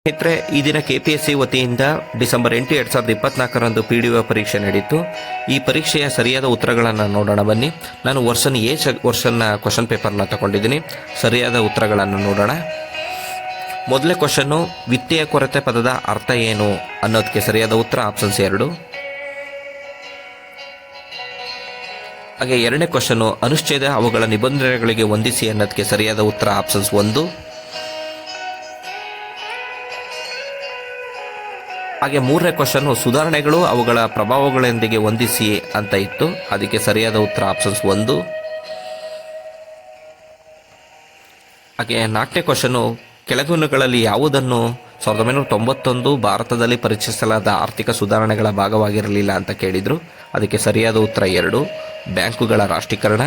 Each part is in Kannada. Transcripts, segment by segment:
ಸ್ನೇಹಿತರೆ, ಈ ದಿನ KPSC ವತಿಯಿಂದ ಡಿಸೆಂಬರ್ 8, 2024ರಂದು PDO ಪರೀಕ್ಷೆ ನಡೆಯಿತು. ಈ ಪರೀಕ್ಷೆಯ ಸರಿಯಾದ ಉತ್ತರಗಳನ್ನು ನೋಡೋಣ ಬನ್ನಿ. ನಾನು ವರ್ಷನ್ ಕ್ವಶನ್ ಪೇಪರ್ನ ತಗೊಂಡಿದ್ದೀನಿ. ಸರಿಯಾದ ಉತ್ತರಗಳನ್ನು ನೋಡೋಣ. ಮೊದಲನೇ ಕ್ವಶನ್ನು, ವಿತ್ತೀಯ ಕೊರತೆ ಪದದ ಅರ್ಥ ಏನು ಅನ್ನೋದಕ್ಕೆ ಸರಿಯಾದ ಉತ್ತರ ಆಪ್ಷನ್ಸ್ 2. ಹಾಗೆ ಎರಡನೇ ಕ್ವಶನ್ನು, ಅನುಚ್ಛೇದ ಅವುಗಳ ನಿಬಂಧನೆಗಳಿಗೆ ಹೊಂದಿಸಿ ಅನ್ನೋದಕ್ಕೆ ಸರಿಯಾದ ಉತ್ತರ ಆಪ್ಷನ್ಸ್ 1. ಹಾಗೆ ಮೂರನೇ ಕ್ವಶನ್ನು, ಸುಧಾರಣೆಗಳು ಅವುಗಳ ಪ್ರಭಾವಗಳೊಂದಿಗೆ ಹೊಂದಿಸಿ ಅಂತ ಇತ್ತು. ಅದಕ್ಕೆ ಸರಿಯಾದ ಉತ್ತರ ಆಪ್ಷನ್ಸ್ 1. ಹಾಗೆ ನಾಲ್ಕನೇ ಕ್ವಶನ್ನು, ಕೆಳಗಿನಗಳಲ್ಲಿ ಯಾವುದನ್ನು 1991 ಭಾರತದಲ್ಲಿ ಪರಿಚಯಿಸಲಾದ ಆರ್ಥಿಕ ಸುಧಾರಣೆಗಳ ಭಾಗವಾಗಿರಲಿಲ್ಲ ಅಂತ ಕೇಳಿದ್ರು. ಅದಕ್ಕೆ ಸರಿಯಾದ ಉತ್ತರ 2, ಬ್ಯಾಂಕುಗಳ ರಾಷ್ಟ್ರೀಕರಣ.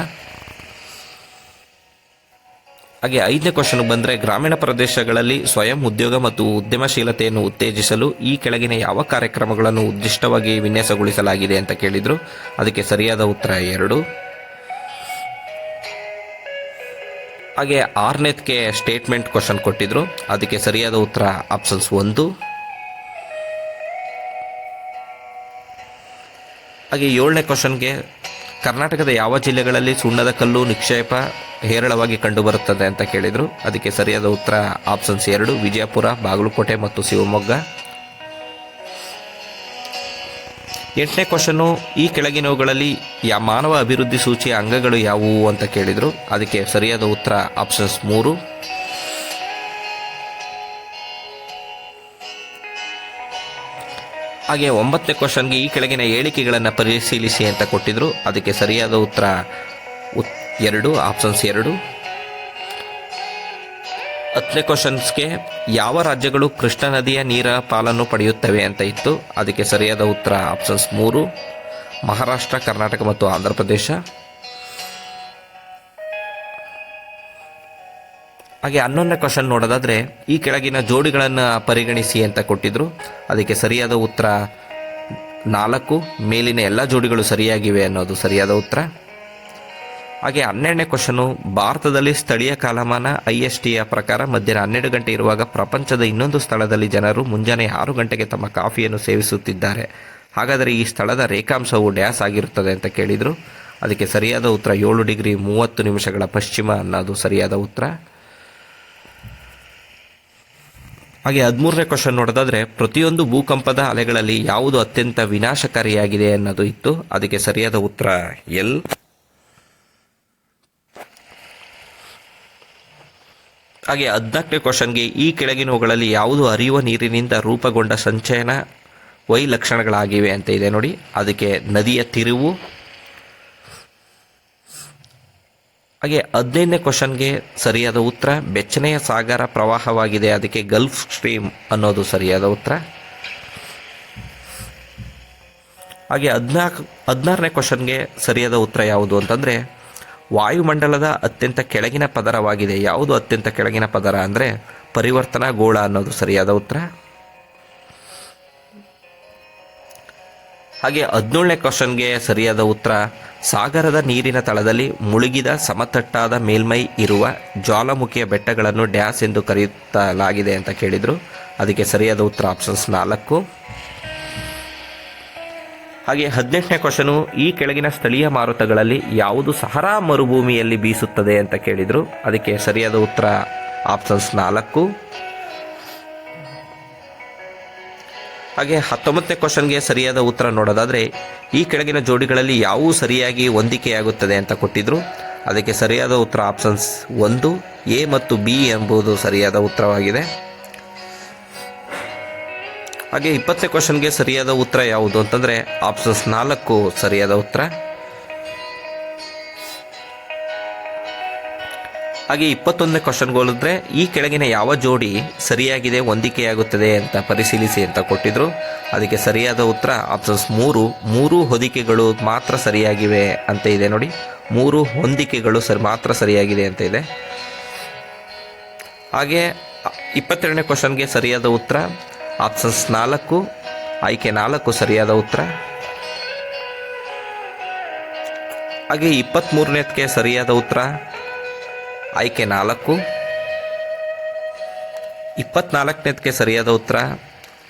ಹಾಗೆ ಐದನೇ ಕ್ವಶನ್ ಬಂದರೆ, ಗ್ರಾಮೀಣ ಪ್ರದೇಶಗಳಲ್ಲಿ ಸ್ವಯಂ ಉದ್ಯೋಗ ಮತ್ತು ಉದ್ಯಮಶೀಲತೆಯನ್ನು ಉತ್ತೇಜಿಸಲು ಈ ಕೆಳಗಿನ ಯಾವ ಕಾರ್ಯಕ್ರಮಗಳನ್ನು ಉದ್ದಿಷ್ಟವಾಗಿ ವಿನ್ಯಾಸಗೊಳಿಸಲಾಗಿದೆ ಅಂತ ಕೇಳಿದ್ರು. ಅದಕ್ಕೆ ಸರಿಯಾದ ಉತ್ತರ 2. ಹಾಗೆ ಆರನೇದಕ್ಕೆ ಸ್ಟೇಟ್ಮೆಂಟ್ ಕ್ವಶನ್ ಕೊಟ್ಟಿದ್ರು. ಅದಕ್ಕೆ ಸರಿಯಾದ ಉತ್ತರ ಆಪ್ಷನ್ಸ್ 1. ಹಾಗೆ ಏಳನೇ ಕ್ವಶನ್ಗೆ, ಕರ್ನಾಟಕದ ಯಾವ ಜಿಲ್ಲೆಗಳಲ್ಲಿ ಸುಣ್ಣದ ಕಲ್ಲು ನಿಕ್ಷೇಪ ಹೇರಳವಾಗಿ ಕಂಡುಬರುತ್ತದೆ ಅಂತ ಕೇಳಿದರು. ಅದಕ್ಕೆ ಸರಿಯಾದ ಉತ್ತರ ಆಪ್ಷನ್ಸ್ 2, ವಿಜಯಪುರ, ಬಾಗಲಕೋಟೆ ಮತ್ತು ಶಿವಮೊಗ್ಗ. ಎಂಟನೇ ಕ್ವಶನ್ನು, ಈ ಕೆಳಗಿನವುಗಳಲ್ಲಿ ಮಾನವ ಅಭಿವೃದ್ಧಿ ಸೂಚಿಯ ಅಂಗಗಳು ಯಾವುವು ಅಂತ ಕೇಳಿದರು. ಅದಕ್ಕೆ ಸರಿಯಾದ ಉತ್ತರ ಆಪ್ಷನ್ಸ್ 3. ಹಾಗೆ ಒಂಬತ್ತನೇ ಕ್ವಶನ್ಗೆ, ಈ ಕೆಳಗಿನ ಹೇಳಿಕೆಗಳನ್ನು ಪರಿಶೀಲಿಸಿ ಅಂತ ಕೊಟ್ಟಿದ್ರು. ಅದಕ್ಕೆ ಸರಿಯಾದ ಉತ್ತರ 2, ಆಪ್ಷನ್ಸ್ 2. ಹತ್ತನೇ ಕ್ವಶನ್ಸ್ಗೆ, ಯಾವ ರಾಜ್ಯಗಳು ಕೃಷ್ಣಾ ನದಿಯ ನೀರ ಪಾಲನ್ನು ಪಡೆಯುತ್ತವೆ ಅಂತ ಇತ್ತು. ಅದಕ್ಕೆ ಸರಿಯಾದ ಉತ್ತರ ಆಪ್ಷನ್ಸ್ 3, ಮಹಾರಾಷ್ಟ್ರ, ಕರ್ನಾಟಕ ಮತ್ತು ಆಂಧ್ರ ಪ್ರದೇಶ. ಹಾಗೆ 11ನೇ ಕ್ವಶನ್ ನೋಡೋದಾದರೆ, ಈ ಕೆಳಗಿನ ಜೋಡಿಗಳನ್ನು ಪರಿಗಣಿಸಿ ಅಂತ ಕೊಟ್ಟಿದ್ರು. ಅದಕ್ಕೆ ಸರಿಯಾದ ಉತ್ತರ 4, ಮೇಲಿನ ಎಲ್ಲ ಜೋಡಿಗಳು ಸರಿಯಾಗಿವೆ ಅನ್ನೋದು ಸರಿಯಾದ ಉತ್ತರ. ಹಾಗೆ 12ನೇ ಕ್ವಶನು, ಭಾರತದಲ್ಲಿ ಸ್ಥಳೀಯ ಕಾಲಮಾನ ISTಯ ಪ್ರಕಾರ ಮಧ್ಯಾಹ್ನ 12 ಗಂಟೆ ಇರುವಾಗ ಪ್ರಪಂಚದ ಇನ್ನೊಂದು ಸ್ಥಳದಲ್ಲಿ ಜನರು ಮುಂಜಾನೆ 6 ಗಂಟೆಗೆ ತಮ್ಮ ಕಾಫಿಯನ್ನು ಸೇವಿಸುತ್ತಿದ್ದಾರೆ. ಹಾಗಾದರೆ ಈ ಸ್ಥಳದ ರೇಖಾಂಶವು ಡ್ಯಾಸ್ ಆಗಿರುತ್ತದೆ ಅಂತ ಕೇಳಿದರು. ಅದಕ್ಕೆ ಸರಿಯಾದ ಉತ್ತರ 7 ಡಿಗ್ರಿ 30 ನಿಮಿಷಗಳ ಪಶ್ಚಿಮ ಅನ್ನೋದು ಸರಿಯಾದ ಉತ್ತರ. ಹಾಗೆ 13ನೇ ಕ್ವಶನ್ ನೋಡೋದಾದರೆ, ಪ್ರತಿಯೊಂದು ಭೂಕಂಪದ ಅಲೆಗಳಲ್ಲಿ ಯಾವುದು ಅತ್ಯಂತ ವಿನಾಶಕಾರಿಯಾಗಿದೆ ಅನ್ನೋದು ಇತ್ತು. ಅದಕ್ಕೆ ಸರಿಯಾದ ಉತ್ತರ L. ಹಾಗೆ 14ನೇ ಕ್ವಶನ್ಗೆ, ಈ ಕೆಳಗಿನವುಗಳಲ್ಲಿ ಯಾವುದು ಹರಿಯುವ ನೀರಿನಿಂದ ರೂಪುಗೊಂಡ ಸಂಚಯನ ಲಕ್ಷಣಗಳಾಗಿವೆ ಅಂತ ಇದೆ ನೋಡಿ. ಅದಕ್ಕೆ ನದಿಯ ತಿರುವು. ಹಾಗೆ 15ನೇ ಕ್ವಶನ್ಗೆ ಸರಿಯಾದ ಉತ್ತರ ಬೆಚ್ಚನೆಯ ಸಾಗರ ಪ್ರವಾಹವಾಗಿದೆ. ಅದಕ್ಕೆ ಗಲ್ಫ್ ಸ್ಟ್ರೀಮ್ ಅನ್ನೋದು ಸರಿಯಾದ ಉತ್ತರ. ಹಾಗೆ 16ನೇ ಕ್ವಶನ್ಗೆ ಸರಿಯಾದ ಉತ್ತರ ಯಾವುದು ಅಂತಂದರೆ, ವಾಯುಮಂಡಲದ ಅತ್ಯಂತ ಕೆಳಗಿನ ಪದರವಾಗಿದೆ. ಯಾವುದು ಅತ್ಯಂತ ಕೆಳಗಿನ ಪದರ ಅಂದರೆ ಪರಿವರ್ತನಾ ಗೋಳ ಅನ್ನೋದು ಸರಿಯಾದ ಉತ್ತರ. ಹಾಗೆ 17ನೇ ಕ್ವಶನ್ಗೆ ಸರಿಯಾದ ಉತ್ತರ, ಸಾಗರದ ನೀರಿನ ತಳದಲ್ಲಿ ಮುಳುಗಿದ ಸಮತಟ್ಟಾದ ಮೇಲ್ಮೈ ಇರುವ ಜ್ವಾಲಾಮುಖಿಯ ಬೆಟ್ಟಗಳನ್ನು ಡ್ಯಾಸ್ ಎಂದು ಕರೆಯುತ್ತಲಾಗಿದೆ ಅಂತ ಕೇಳಿದರು. ಅದಕ್ಕೆ ಸರಿಯಾದ ಉತ್ತರ ಆಪ್ಷನ್ಸ್ 4. ಹಾಗೆ 18ನೇ ಕ್ವಶನು, ಈ ಕೆಳಗಿನ ಸ್ಥಳೀಯ ಮಾರುತಗಳಲ್ಲಿ ಯಾವುದು ಸಹರಾ ಮರುಭೂಮಿಯಲ್ಲಿ ಬೀಸುತ್ತದೆ ಅಂತ ಕೇಳಿದರು. ಅದಕ್ಕೆ ಸರಿಯಾದ ಉತ್ತರ ಆಪ್ಷನ್ಸ್ 4. ಹಾಗೆ 19ನೇ ಕ್ವಶನ್ಗೆ ಸರಿಯಾದ ಉತ್ತರ ನೋಡೋದಾದರೆ, ಈ ಕೆಳಗಿನ ಜೋಡಿಗಳಲ್ಲಿ ಯಾವುವು ಸರಿಯಾಗಿ ಹೊಂದಿಕೆಯಾಗುತ್ತದೆ ಅಂತ ಕೊಟ್ಟಿದ್ರು. ಅದಕ್ಕೆ ಸರಿಯಾದ ಉತ್ತರ ಆಪ್ಷನ್ಸ್ 1, A ಮತ್ತು B ಎಂಬುದು ಸರಿಯಾದ ಉತ್ತರವಾಗಿದೆ. ಹಾಗೆ 20ನೇ ಕ್ವಶನ್ಗೆ ಸರಿಯಾದ ಉತ್ತರ ಯಾವುದು ಅಂತಂದರೆ ಆಪ್ಷನ್ಸ್ 4 ಸರಿಯಾದ ಉತ್ತರ. ಹಾಗೆ 21ನೇ ಕ್ವಶನ್ಗೆ ಹೋಲಿದ್ರೆ, ಈ ಕೆಳಗಿನ ಯಾವ ಜೋಡಿ ಸರಿಯಾಗಿದೆ ಹೊಂದಿಕೆಯಾಗುತ್ತದೆ ಅಂತ ಪರಿಶೀಲಿಸಿ ಅಂತ ಕೊಟ್ಟಿದ್ರು. ಅದಕ್ಕೆ ಸರಿಯಾದ ಉತ್ತರ ಆಪ್ಷನ್ಸ್ 3 ಹೊದಿಕೆಗಳು ಮಾತ್ರ ಸರಿಯಾಗಿವೆ ಅಂತ ಇದೆ ನೋಡಿ. 3 ಹೊಂದಿಕೆಗಳು ಮಾತ್ರ ಸರಿಯಾಗಿದೆ ಅಂತ ಇದೆ. ಹಾಗೆ 22ನೇ ಕ್ವಶನ್ಗೆ ಸರಿಯಾದ ಉತ್ತರ ಆಪ್ಷನ್ಸ್ 4, ಆಯ್ಕೆ 4 ಸರಿಯಾದ ಉತ್ತರ. ಹಾಗೆ 23ನೇದಕ್ಕೆ ಸರಿಯಾದ ಉತ್ತರ ಆಯ್ಕೆ 4. 24ನೇದಕ್ಕೆ ಸರಿಯಾದ ಉತ್ತರ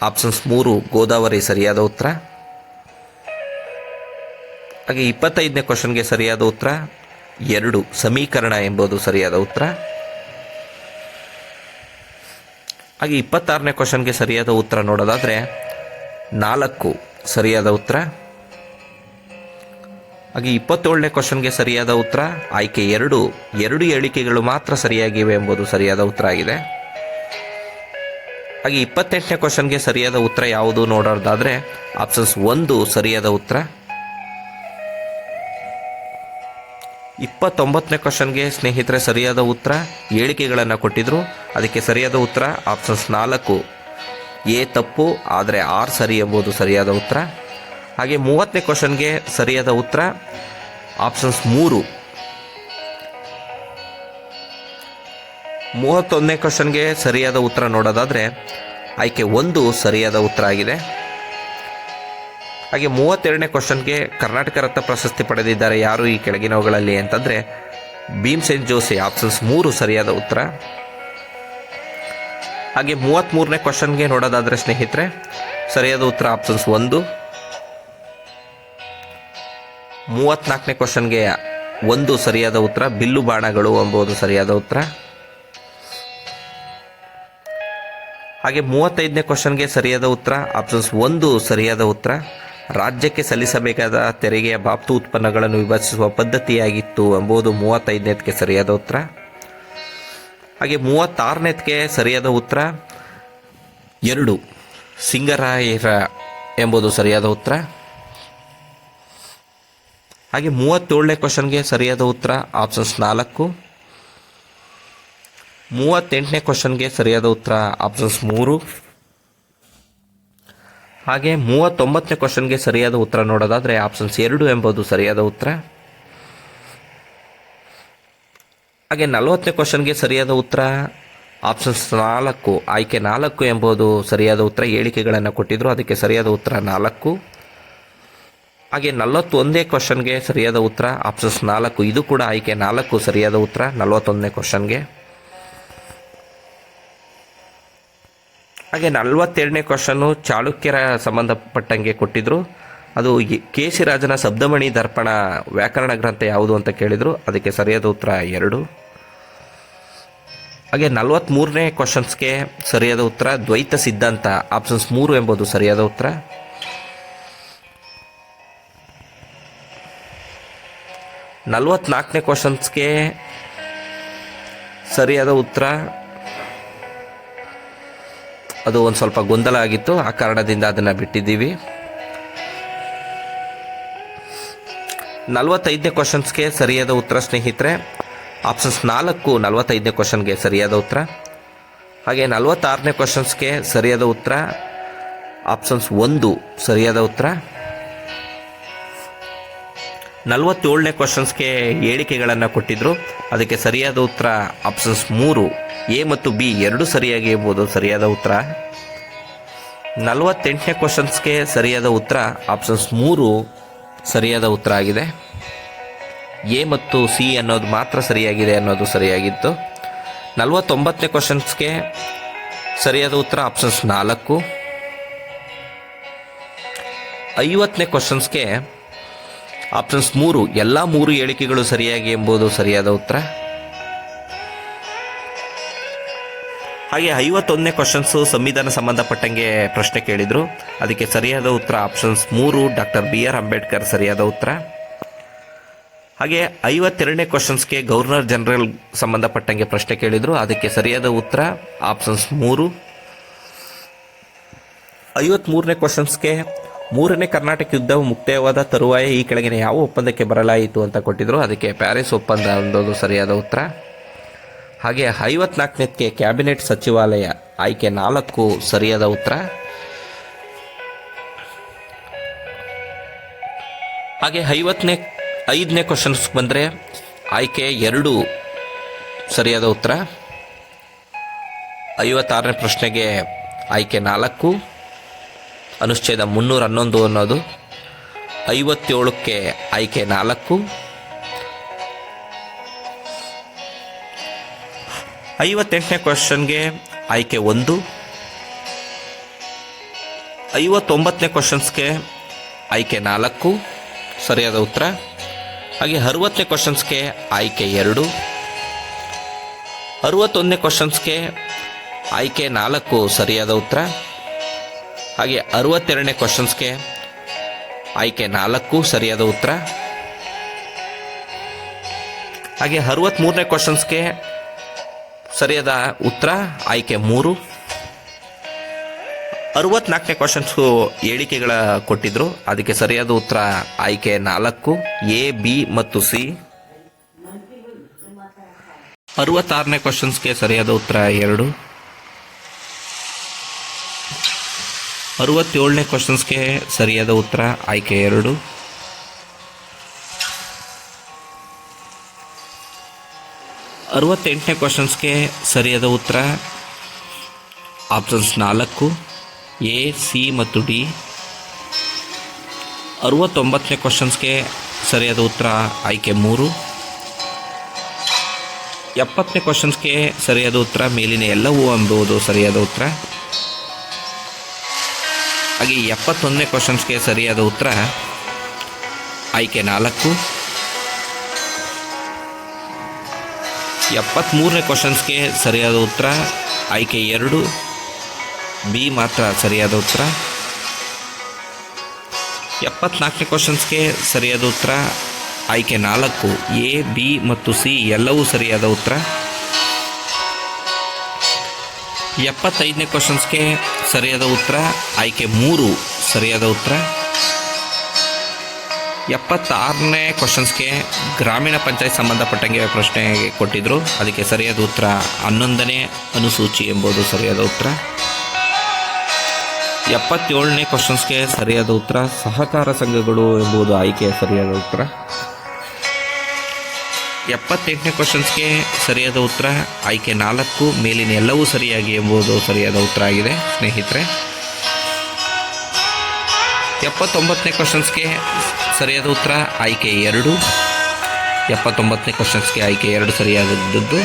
ಆಪ್ಷನ್ಸ್ 3 ಗೋದಾವರಿ ಸರಿಯಾದ ಉತ್ತರ. ಹಾಗೆ 25ನೇ ಕ್ವಶನ್ಗೆ ಸರಿಯಾದ ಉತ್ತರ 2 ಸಮೀಕರಣ ಎಂಬುದು ಸರಿಯಾದ ಉತ್ತರ. ಹಾಗೆ 26ನೇ ಕ್ವಶನ್ಗೆ ಸರಿಯಾದ ಉತ್ತರ ನೋಡೋದಾದರೆ 4 ಸರಿಯಾದ ಉತ್ತರ. ಹಾಗೆ 27ನೇ ಕ್ವಶನ್ಗೆ ಸರಿಯಾದ ಉತ್ತರ ಆಯ್ಕೆ 2 ಹೇಳಿಕೆಗಳು ಮಾತ್ರ ಸರಿಯಾಗಿವೆ ಎಂಬುದು ಸರಿಯಾದ ಉತ್ತರ ಆಗಿದೆ. ಹಾಗೆ 28ನೇ ಕ್ವಶನ್ಗೆ ಸರಿಯಾದ ಉತ್ತರ ಯಾವುದು ನೋಡೋದಾದರೆ ಆಪ್ಷನ್ಸ್ 1 ಸರಿಯಾದ ಉತ್ತರ. 29ನೇ ಕ್ವಶನ್ಗೆ ಸ್ನೇಹಿತರೆ ಸರಿಯಾದ ಉತ್ತರ ಹೇಳಿಕೆಗಳನ್ನು ಕೊಟ್ಟಿದ್ರು, ಅದಕ್ಕೆ ಸರಿಯಾದ ಉತ್ತರ ಆಪ್ಷನ್ಸ್ 4 ಎ ತಪ್ಪು ಆದರೆ ಆರ್ ಸರಿ ಎಂಬುದು ಸರಿಯಾದ ಉತ್ತರ. ಹಾಗೆ 30ನೇ ಕ್ವಶನ್ಗೆ ಸರಿಯಾದ ಉತ್ತರ ಆಪ್ಷನ್ಸ್ 3. 31ನೇ ಕ್ವಶನ್ಗೆ ಸರಿಯಾದ ಉತ್ತರ ನೋಡೋದಾದರೆ ಆಯ್ಕೆ 1 ಸರಿಯಾದ ಉತ್ತರ ಆಗಿದೆ. ಹಾಗೆ 32ನೇ ಕ್ವಶನ್ಗೆ ಕರ್ನಾಟಕ ರತ್ನ ಪ್ರಶಸ್ತಿ ಪಡೆದಿದ್ದಾರೆ ಯಾರು ಈ ಕೆಳಗಿನವುಗಳಲ್ಲಿ ಅಂತಂದರೆ ಭೀಮ್ಸೇನ್ ಜೋಶಿ, ಆಪ್ಷನ್ಸ್ 3 ಸರಿಯಾದ ಉತ್ತರ. ಹಾಗೆ 33ನೇ ಕ್ವಶನ್ಗೆ ನೋಡೋದಾದರೆ ಸ್ನೇಹಿತರೆ ಸರಿಯಾದ ಉತ್ತರ ಆಪ್ಷನ್ಸ್ 1. 34ನೇ ಕ್ವಶನ್ಗೆ 1 ಸರಿಯಾದ ಉತ್ತರ ಬಿಲ್ಲು ಬಾಣಗಳು ಎಂಬುದು ಸರಿಯಾದ ಉತ್ತರ. ಹಾಗೆ 35ನೇ ಕ್ವಶನ್ಗೆ ಸರಿಯಾದ ಉತ್ತರ ಆಪ್ಷನ್ಸ್ 1 ಸರಿಯಾದ ಉತ್ತರ ರಾಜ್ಯಕ್ಕೆ ಸಲ್ಲಿಸಬೇಕಾದ ತೆರಿಗೆಯ ಬಾಬ್ತು ಉತ್ಪನ್ನಗಳನ್ನು ವಿಭಜಿಸುವ ಪದ್ಧತಿಯಾಗಿತ್ತು ಎಂಬುದು 35ನೇದಕ್ಕೆ ಸರಿಯಾದ ಉತ್ತರ. ಹಾಗೆ 36ನೇದಕ್ಕೆ ಸರಿಯಾದ ಉತ್ತರ 2 ಸಿಂಗರಾಯರ ಎಂಬುದು ಸರಿಯಾದ ಉತ್ತರ. ಹಾಗೆ 37ನೇ ಕ್ವಶನ್ಗೆ ಸರಿಯಾದ ಉತ್ತರ ಆಪ್ಷನ್ಸ್ 4. 38ನೇ ಕ್ವಶನ್ಗೆ ಸರಿಯಾದ ಉತ್ತರ ಆಪ್ಷನ್ಸ್ 3. ಹಾಗೆ 39ನೇ ಕ್ವಶನ್ಗೆ ಸರಿಯಾದ ಉತ್ತರ ನೋಡೋದಾದರೆ ಆಪ್ಷನ್ಸ್ 2 ಎಂಬುದು ಸರಿಯಾದ ಉತ್ತರ. ಹಾಗೆ 40ನೇ ಕ್ವಶನ್ಗೆ ಸರಿಯಾದ ಉತ್ತರ ಆಪ್ಷನ್ಸ್ 4 ಆಯ್ಕೆ 4 ಎಂಬುದು ಸರಿಯಾದ ಉತ್ತರ ಹೇಳಿಕೆಗಳನ್ನು ಕೊಟ್ಟಿದ್ರು, ಅದಕ್ಕೆ ಸರಿಯಾದ ಉತ್ತರ 4. ಹಾಗೆ 41ನೇ ಕ್ವಶನ್ಗೆ ಸರಿಯಾದ ಉತ್ತರ ಆಪ್ಷನ್ಸ್ 4 ಇದು ಕೂಡ ಆಯ್ಕೆ 4 ಸರಿಯಾದ ಉತ್ತರ 41ನೇ ಕ್ವಶನ್ಗೆ. ಹಾಗೆ 42ನೇ ಕ್ವಶನ್ನು ಚಾಳುಕ್ಯರ ಸಂಬಂಧಪಟ್ಟಂಗೆ ಕೊಟ್ಟಿದ್ರು, ಅದು ಕೇಶಿರಾಜನ ಶಬ್ದಮಣಿ ದರ್ಪಣ ವ್ಯಾಕರಣ ಗ್ರಂಥ ಯಾವುದು ಅಂತ ಕೇಳಿದರು, ಅದಕ್ಕೆ ಸರಿಯಾದ ಉತ್ತರ 2. ಹಾಗೆ 43ನೇ ಕ್ವಶನ್ಸ್ಗೆ ಸರಿಯಾದ ಉತ್ತರ ದ್ವೈತ ಸಿದ್ಧಾಂತ ಆಪ್ಷನ್ಸ್ 3 ಎಂಬುದು ಸರಿಯಾದ ಉತ್ತರ. 44ನೇ ಕ್ವಶನ್ಸ್ಗೆ ಸರಿಯಾದ ಉತ್ತರ ಅದು ಒಂದು ಸ್ವಲ್ಪ ಗೊಂದಲ ಆಗಿತ್ತು, ಆ ಕಾರಣದಿಂದ ಅದನ್ನು ಬಿಟ್ಟಿದ್ದೀವಿ. 45ನೇ ಕ್ವಶನ್ಸ್ಗೆ ಸರಿಯಾದ ಉತ್ತರ ಸ್ನೇಹಿತರೆ ಆಪ್ಷನ್ಸ್ 4 45ನೇ ಕ್ವಶನ್ಗೆ ಸರಿಯಾದ ಉತ್ತರ. ಹಾಗೆ 46ನೇ ಕ್ವಶನ್ಸ್ಗೆ ಸರಿಯಾದ ಉತ್ತರ ಆಪ್ಷನ್ಸ್ 1 ಸರಿಯಾದ ಉತ್ತರ. 47ನೇ ಕ್ವಶನ್ಸ್ಗೆ ಹೇಳಿಕೆಗಳನ್ನು ಕೊಟ್ಟಿದ್ರು, ಅದಕ್ಕೆ ಸರಿಯಾದ ಉತ್ತರ ಆಪ್ಷನ್ಸ್ 3 ಎ ಮತ್ತು ಬಿ 2 ಸರಿಯಾಗಿ ಎಂಬುದು ಸರಿಯಾದ ಉತ್ತರ. 48ನೇ ಕ್ವಶನ್ಸ್ಗೆ ಸರಿಯಾದ ಉತ್ತರ ಆಪ್ಷನ್ಸ್ 3 ಸರಿಯಾದ ಉತ್ತರ ಆಗಿದೆ. ಎ ಮತ್ತು ಸಿ ಅನ್ನೋದು ಮಾತ್ರ ಸರಿಯಾಗಿದೆ ಅನ್ನೋದು ಸರಿಯಾಗಿತ್ತು. 49ನೇ ಕ್ವಶನ್ಸ್ಗೆ ಸರಿಯಾದ ಉತ್ತರ ಆಪ್ಷನ್ಸ್ 4. 50ನೇ ಕ್ವಶನ್ಸ್ಗೆ ಆಪ್ಷನ್ಸ್ 3 ಎಲ್ಲ 3 ಹೇಳಿಕೆಗಳು ಸರಿಯಾಗಿ ಎಂಬುದು ಸರಿಯಾದ ಉತ್ತರ. ಹಾಗೆ 51ನೇ ಕ್ವಶನ್ಸು ಸಂವಿಧಾನ ಸಂಬಂಧಪಟ್ಟಂಗೆ ಪ್ರಶ್ನೆ ಕೇಳಿದರು, ಅದಕ್ಕೆ ಸರಿಯಾದ ಉತ್ತರ ಆಪ್ಷನ್ಸ್ 3 ಡಾಕ್ಟರ್ BR ಅಂಬೇಡ್ಕರ್ ಸರಿಯಾದ ಉತ್ತರ. ಹಾಗೆ 52ನೇ ಕ್ವಶನ್ಸ್ಗೆ ಗವರ್ನರ್ ಜನರಲ್ ಸಂಬಂಧಪಟ್ಟಂಗೆ ಪ್ರಶ್ನೆ ಕೇಳಿದರು, ಅದಕ್ಕೆ ಸರಿಯಾದ ಉತ್ತರ ಆಪ್ಷನ್ಸ್ 3. 53ನೇ ಕ್ವಶನ್ಸ್ಗೆ 3ನೇ ಕರ್ನಾಟಕ ಯುದ್ಧವು ಮುಕ್ತಾಯವಾದ ತರುವಾಯ ಈ ಕೆಳಗಿನ ಯಾವ ಒಪ್ಪಂದಕ್ಕೆ ಬರಲಾಯಿತು ಅಂತ ಕೊಟ್ಟಿದ್ರು, ಅದಕ್ಕೆ ಪ್ಯಾರಿಸ್ ಒಪ್ಪಂದ ಅನ್ನೋದು ಸರಿಯಾದ ಉತ್ತರ. ಹಾಗೆ 54ನೇದಕ್ಕೆ ಕ್ಯಾಬಿನೆಟ್ ಸಚಿವಾಲಯ ಆಯ್ಕೆ 4 ಸರಿಯಾದ ಉತ್ತರ. ಹಾಗೆ 55ನೇ ಕ್ವಶನ್ಸ್ ಬಂದರೆ ಆಯ್ಕೆ 2 ಸರಿಯಾದ ಉತ್ತರ. 56ನೇ ಪ್ರಶ್ನೆಗೆ ಆಯ್ಕೆ 4 ಅನುಚ್ಛೇದ 311 ಅನ್ನೋದು. 57ಕ್ಕೆ ಆಯ್ಕೆ 4. 58ನೇ ಕ್ವಶನ್ಗೆ ಆಯ್ಕೆ 1. 59ನೇ ಕ್ವಶನ್ಸ್ಗೆ ಆಯ್ಕೆ 4 ಸರಿಯಾದ ಉತ್ತರ. ಹಾಗೆ 60ನೇ ಕ್ವಶನ್ಸ್ಗೆ ಆಯ್ಕೆ 2. 61ನೇ ಕ್ವಶನ್ಸ್ಗೆ ಆಯ್ಕೆ 4 ಸರಿಯಾದ ಉತ್ತರ. ಹಾಗೆ 62ನೇ ಕ್ವಶನ್ಸ್ಗೆ ಆಯ್ಕೆ 4 ಸರಿಯಾದ ಉತ್ತರ. ಹಾಗೆ 63ನೇ ಕ್ವಶನ್ಸ್ಗೆ ಸರಿಯಾದ ಉತ್ತರ ಆಯ್ಕೆ 3. 64ನೇ ಕ್ವಶನ್ಸ್ಗೂ ಹೇಳಿಕೆಗಳ ಕೊಟ್ಟಿದ್ರು, ಅದಕ್ಕೆ ಸರಿಯಾದ ಉತ್ತರ ಆಯ್ಕೆ 4 ಎ, ಬಿ ಮತ್ತು ಸಿ. 66ನೇ ಕ್ವಶನ್ಸ್ಗೆ ಸರಿಯಾದ ಉತ್ತರ 2. 67ನೇ ಕ್ವಶನ್ಸ್ಗೆ ಸರಿಯಾದ ಉತ್ತರ ಆಯ್ಕೆ 2. 68ನೇ ಕ್ವಶನ್ಸ್ಗೆ ಸರಿಯಾದ ಉತ್ತರ ಆಪ್ಷನ್ಸ್ 4 ಎ, ಸಿ ಮತ್ತು ಡಿ. 69ನೇ ಕ್ವಶನ್ಸ್ಗೆ ಸರಿಯಾದ ಉತ್ತರ ಆಯ್ಕೆ 3. 70ನೇ ಕ್ವಶನ್ಸ್ಗೆ ಸರಿಯಾದ ಉತ್ತರ ಮೇಲಿನ ಎಲ್ಲವೂ ಎಂಬುದು ಸರಿಯಾದ ಉತ್ತರ. ಹಾಗೆ 71ನೇ ಕ್ವಶನ್ಸ್ಗೆ ಸರಿಯಾದ ಉತ್ತರ ಆಯ್ಕೆ 4. 73ನೇ ಕ್ವಶನ್ಸ್ಗೆ ಸರಿಯಾದ ಉತ್ತರ ಆಯ್ಕೆ 2 ಬಿ ಮಾತ್ರ ಸರಿಯಾದ ಉತ್ತರ. 74ನೇ ಕ್ವಶನ್ಸ್ಗೆ ಸರಿಯಾದ ಉತ್ತರ ಆಯ್ಕೆ 4 ಎ, ಬಿ ಮತ್ತು ಸಿ ಎಲ್ಲವೂ ಸರಿಯಾದ ಉತ್ತರ. 75ನೇ ಕ್ವಶನ್ಸ್ಗೆ ಸರಿಯಾದ ಉತ್ತರ ಆಯ್ಕೆ 3 ಸರಿಯಾದ ಉತ್ತರ. 76ನೇ ಕ್ವಶನ್ಸ್ಗೆ ಗ್ರಾಮೀಣ ಪಂಚಾಯತ್ ಸಂಬಂಧಪಟ್ಟಂಗೆ ಪ್ರಶ್ನೆ ಕೊಟ್ಟಿದ್ರು, ಅದಕ್ಕೆ ಸರಿಯಾದ ಉತ್ತರ 11ನೇ ಅನುಸೂಚಿ ಎಂಬುದು ಸರಿಯಾದ ಉತ್ತರ. 77ನೇ ಕ್ವಶನ್ಸ್ಗೆ ಸರಿಯಾದ ಉತ್ತರ ಸಹಕಾರ ಸಂಘಗಳು ಎಂಬುದು ಆಯ್ಕೆಯ ಸರಿಯಾದ ಉತ್ತರ. 78ನೇ ಕ್ವಶನ್ಸ್ಗೆ ಸರಿಯಾದ ಉತ್ತರ ಆಯ್ಕೆ 4 ಮೇಲಿನ ಎಲ್ಲವೂ ಸರಿಯಾಗಿ ಎಂಬುದು ಸರಿಯಾದ ಉತ್ತರ ಆಗಿದೆ ಸ್ನೇಹಿತರೆ. 79ನೇ ಕ್ವಶನ್ಸ್ಗೆ ಸರಿಯಾದ ಉತ್ತರ ಆಯ್ಕೆ 2. 79ನೇ ಕ್ವಶನ್ಸ್ಗೆ ಆಯ್ಕೆ 2 ಸರಿಯಾದದ್ದು.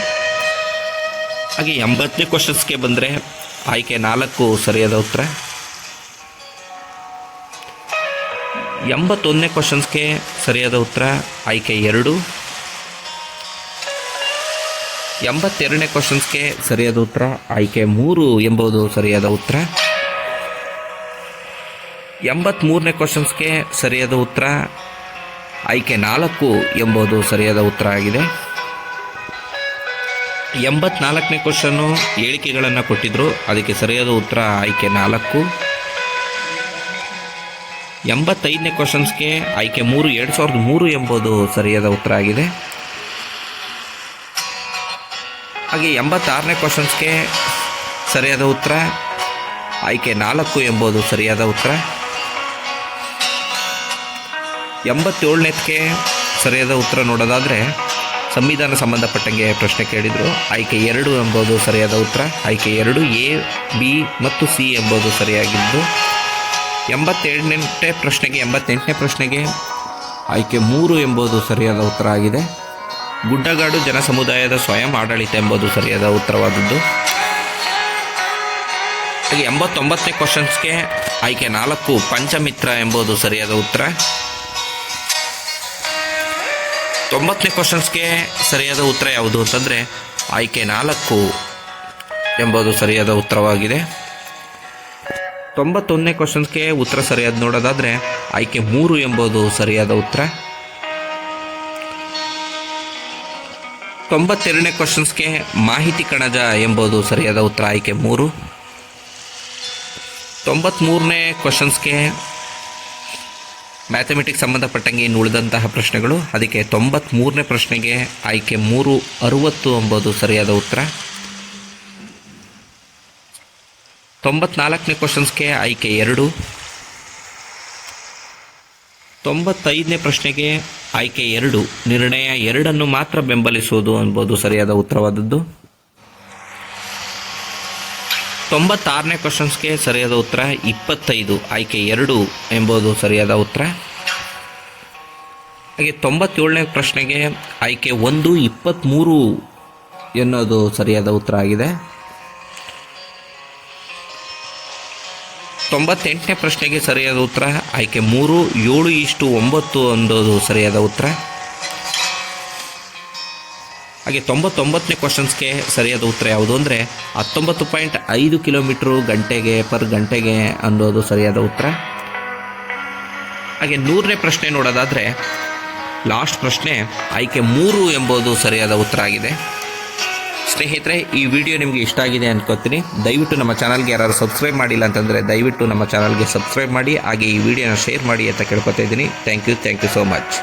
ಹಾಗೆ 80ನೇ ಕ್ವಶನ್ಸ್ಗೆ ಬಂದರೆ ಆಯ್ಕೆ 4 ಸರಿಯಾದ ಉತ್ತರ. 81ನೇ ಕ್ವಶನ್ಸ್ಗೆ ಸರಿಯಾದ ಉತ್ತರ ಆಯ್ಕೆ 2. 82ನೇ ಕ್ವಶನ್ಸ್ಗೆ ಸರಿಯಾದ ಉತ್ತರ ಆಯ್ಕೆ 3 ಎಂಬುದು ಸರಿಯಾದ ಉತ್ತರ. 83ನೇ ಕ್ವಶನ್ಸ್ಗೆ ಸರಿಯಾದ ಉತ್ತರ ಆಯ್ಕೆ 4 ಎಂಬುದು ಸರಿಯಾದ ಉತ್ತರ ಆಗಿದೆ. 84ನೇ ಕ್ವಶನ್ನು ಹೇಳಿಕೆಗಳನ್ನು ಕೊಟ್ಟಿದ್ರು, ಅದಕ್ಕೆ ಸರಿಯಾದ ಉತ್ತರ ಆಯ್ಕೆ 4. 85ನೇ ಕ್ವಶನ್ಸ್ಗೆ ಆಯ್ಕೆ 3 2003 ಎಂಬುದು ಸರಿಯಾದ ಉತ್ತರ ಆಗಿದೆ. ಹಾಗೆ 86ನೇ ಕ್ವಶನ್ಸ್ಗೆ ಸರಿಯಾದ ಉತ್ತರ ಆಯ್ಕೆ 4 ಎಂಬುದು ಸರಿಯಾದ ಉತ್ತರ. 87ನೇದಕ್ಕೆ ಸರಿಯಾದ ಉತ್ತರ ನೋಡೋದಾದರೆ ಸಂವಿಧಾನ ಸಂಬಂಧಪಟ್ಟಂಗೆ ಪ್ರಶ್ನೆ ಕೇಳಿದರು, ಆಯ್ಕೆ 2 ಎಂಬುದು ಸರಿಯಾದ ಉತ್ತರ. ಆಯ್ಕೆ 2 ಎ, ಬಿ ಮತ್ತು ಸಿ ಎಂಬುದು ಸರಿಯಾಗಿದ್ದು. 88ನೇ ಪ್ರಶ್ನೆಗೆ ಆಯ್ಕೆ 3 ಎಂಬುದು ಸರಿಯಾದ ಉತ್ತರ ಆಗಿದೆ. ಗುಡ್ಡಗಾಡು ಜನ ಸಮುದಾಯದ ಸ್ವಯಂ ಆಡಳಿತ ಎಂಬುದು ಸರಿಯಾದ ಉತ್ತರವಾದದ್ದು. ಹಾಗೆ 89ನೇ ಕ್ವಶನ್ಸ್ಗೆ ಆಯ್ಕೆ 4 ಪಂಚಮಿತ್ರ ಎಂಬುದು ಸರಿಯಾದ ಉತ್ತರ. 90ನೇ ಕ್ವಶನ್ಸ್ಗೆ ಸರಿಯಾದ ಉತ್ತರ ಯಾವುದು ಅಂತಂದರೆ ಆಯ್ಕೆ 4 ಎಂಬುದು ಸರಿಯಾದ ಉತ್ತರವಾಗಿದೆ. 91ನೇ ಕ್ವಶನ್ಸ್ಗೆ ಉತ್ತರ ಸರಿಯಾದ ನೋಡೋದಾದರೆ ಆಯ್ಕೆ 3 ಎಂಬುದು ಸರಿಯಾದ ಉತ್ತರ. 92ನೇ ಕ್ವಶನ್ಸ್ಗೆ ಮಾಹಿತಿ ಕಣಜ ಎಂಬುದು ಸರಿಯಾದ ಉತ್ತರ ಆಯ್ಕೆ 3. 93ನೇ ಕ್ವಶನ್ಸ್ಗೆ ಮ್ಯಾಥಮೆಟಿಕ್ಸ್ ಸಂಬಂಧಪಟ್ಟಂಗೆ ಇನ್ನು ಉಳಿದಂತಹ ಪ್ರಶ್ನೆಗಳು, ಅದಕ್ಕೆ 93ನೇ ಪ್ರಶ್ನೆಗೆ ಆಯ್ಕೆ 3 60 ಎಂಬುದು ಸರಿಯಾದ ಉತ್ತರ. 94ನೇ ಕ್ವಶನ್ಸ್ಗೆ ಆಯ್ಕೆ 2. 95ನೇ ಪ್ರಶ್ನೆಗೆ ಆಯ್ಕೆ 2 ನಿರ್ಣಯ 2 ಮಾತ್ರ ಬೆಂಬಲಿಸುವುದು ಎಂಬುದು ಸರಿಯಾದ ಉತ್ತರವಾದದ್ದು. 96ನೇ ಕ್ವಶನ್ಸ್ಗೆ ಸರಿಯಾದ ಉತ್ತರ 25 ಆಯ್ಕೆ 2 ಎಂಬುದು ಸರಿಯಾದ ಉತ್ತರ. ಹಾಗೆ 97ನೇ ಪ್ರಶ್ನೆಗೆ ಆಯ್ಕೆ 1 23 ಎನ್ನುವುದು ಸರಿಯಾದ ಉತ್ತರ ಆಗಿದೆ. 98ನೇ ಪ್ರಶ್ನೆಗೆ ಸರಿಯಾದ ಉತ್ತರ ಆಯ್ಕೆ 3, 7:9 ಅನ್ನೋದು ಸರಿಯಾದ ಉತ್ತರ. ಹಾಗೆ 99ನೇ ಕ್ವಶನ್ಸ್ಗೆ ಸರಿಯಾದ ಉತ್ತರ ಯಾವುದು ಅಂದರೆ 19.5 ಕಿಲೋಮೀಟ್ರು ಪರ್ ಗಂಟೆಗೆ ಅನ್ನೋದು ಸರಿಯಾದ ಉತ್ತರ. ಹಾಗೆ 100ನೇ ಪ್ರಶ್ನೆ ನೋಡೋದಾದರೆ ಲಾಸ್ಟ್ ಪ್ರಶ್ನೆ ಆಯ್ಕೆ 3 ಎಂಬುದು ಸರಿಯಾದ ಉತ್ತರ ಆಗಿದೆ. ಸ್ನೇಹಿತರೆ, ಈ ವಿಡಿಯೋ ನಿಮಗೆ ಇಷ್ಟ ಆಗಿದೆ ಅನ್ಕೋತೀನಿ. ದಯವಿಟ್ಟು ನಮ್ಮ ಚಾನಲ್ಗೆ ಯಾರು ಸಬ್ಸ್ಕ್ರೈಬ್ ಮಾಡಿಲ್ಲ ಅಂತಂದರೆ ದಯವಿಟ್ಟು ನಮ್ಮ ಚಾನಲ್ಗೆ ಸಬ್ಸ್ಕ್ರೈಬ್ ಮಾಡಿ, ಹಾಗೆ ಈ ವಿಡಿಯೋನ ಶೇರ್ ಮಾಡಿ ಅಂತ ಕೇಳ್ಕೊತಾ ಇದ್ದೀನಿ. Thank you so much.